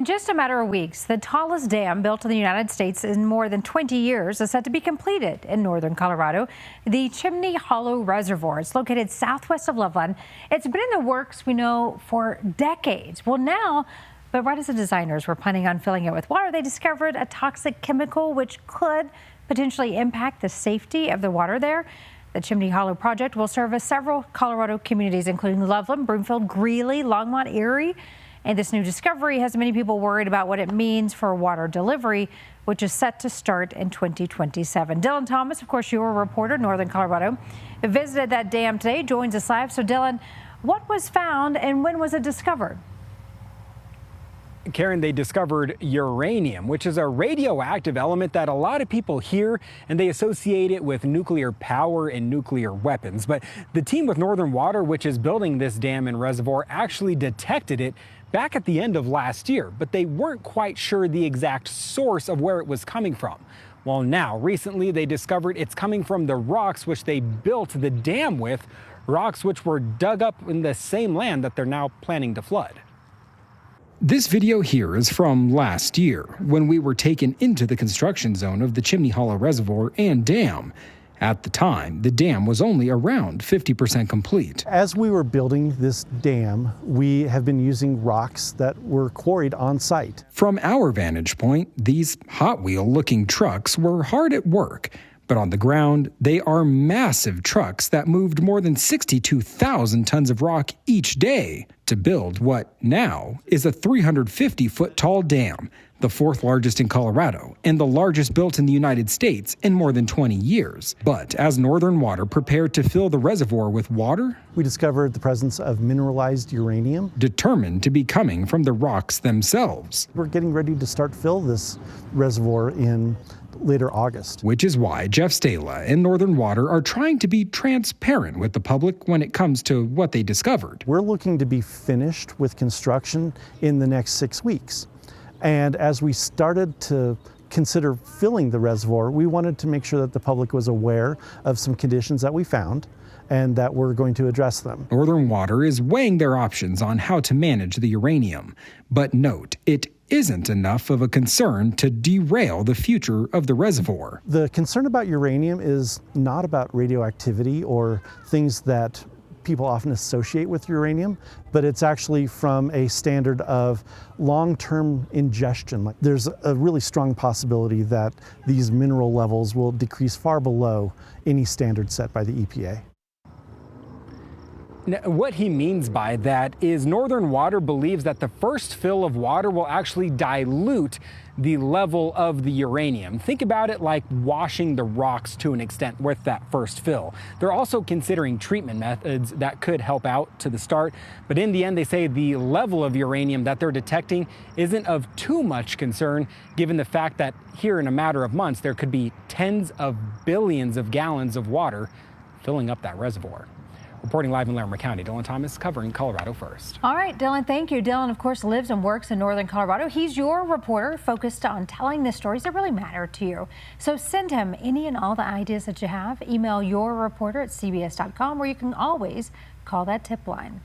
In just a matter of weeks, the tallest dam built in the United States in more than 20 years is set to be completed in northern Colorado. The Chimney Hollow Reservoir is located southwest of Loveland. It's been in the works, we know, for decades. Well, now, but right as the designers were planning on filling it with water, they discovered a toxic chemical which could potentially impact the safety of the water there. The Chimney Hollow project will service several Colorado communities, including Loveland, Broomfield, Greeley, Longmont, Erie. And this new discovery has many people worried about what it means for water delivery, which is set to start in 2027. Dylan Thomas, of course, your reporter, Northern Colorado, visited that dam today, joins us live. So, Dylan, what was found and when was it discovered? Karen, they discovered uranium, which is a radioactive element that a lot of people hear and they associate it with nuclear power and nuclear weapons. But the team with Northern Water, which is building this dam and reservoir, actually detected it back at the end of last year, but they weren't quite sure the exact source of where it was coming from. Well, now, recently, they discovered it's coming from the rocks which they built the dam with, rocks which were dug up in the same land that they're now planning to flood. This video here is from last year, when we were taken into the construction zone of the Chimney Hollow Reservoir and dam. At the time, the dam was only around 50% complete. As we were building this dam, we have been using rocks that were quarried on site. From our vantage point, these Hot Wheel-looking trucks were hard at work. But on the ground, they are massive trucks that moved more than 62,000 tons of rock each day to build what now is a 350-foot tall dam, the fourth largest in Colorado and the largest built in the United States in more than 20 years. But as Northern Water prepared to fill the reservoir with water, we discovered the presence of mineralized uranium, determined to be coming from the rocks themselves. We're getting ready to start fill this reservoir in later August. Which is why Jeff Stala and Northern Water are trying to be transparent with the public when it comes to what they discovered. We're looking to be finished with construction in the next 6 weeks. And as we started to consider filling the reservoir, we wanted to make sure that the public was aware of some conditions that we found and that we're going to address them. Northern Water is weighing their options on how to manage the uranium. But note, it isn't enough of a concern to derail the future of the reservoir. The concern about uranium is not about radioactivity or things that people often associate with uranium, but it's actually from a standard of long-term ingestion. There's a really strong possibility that these mineral levels will decrease far below any standard set by the EPA. Now, what he means by that is Northern Water believes that the first fill of water will actually dilute the level of the uranium. Think about it like washing the rocks to an extent with that first fill. They're also considering treatment methods that could help out to the start, but in the end they say the level of uranium that they're detecting isn't of too much concern, given the fact that here in a matter of months there could be tens of billions of gallons of water filling up that reservoir. Reporting live in Larimer County, Dylan Thomas covering Colorado First. All right, Dylan, thank you. Dylan, of course, lives and works in Northern Colorado. He's your reporter focused on telling the stories that really matter to you. So send him any and all the ideas that you have. Email your reporter at cbs.com, or you can always call that tip line.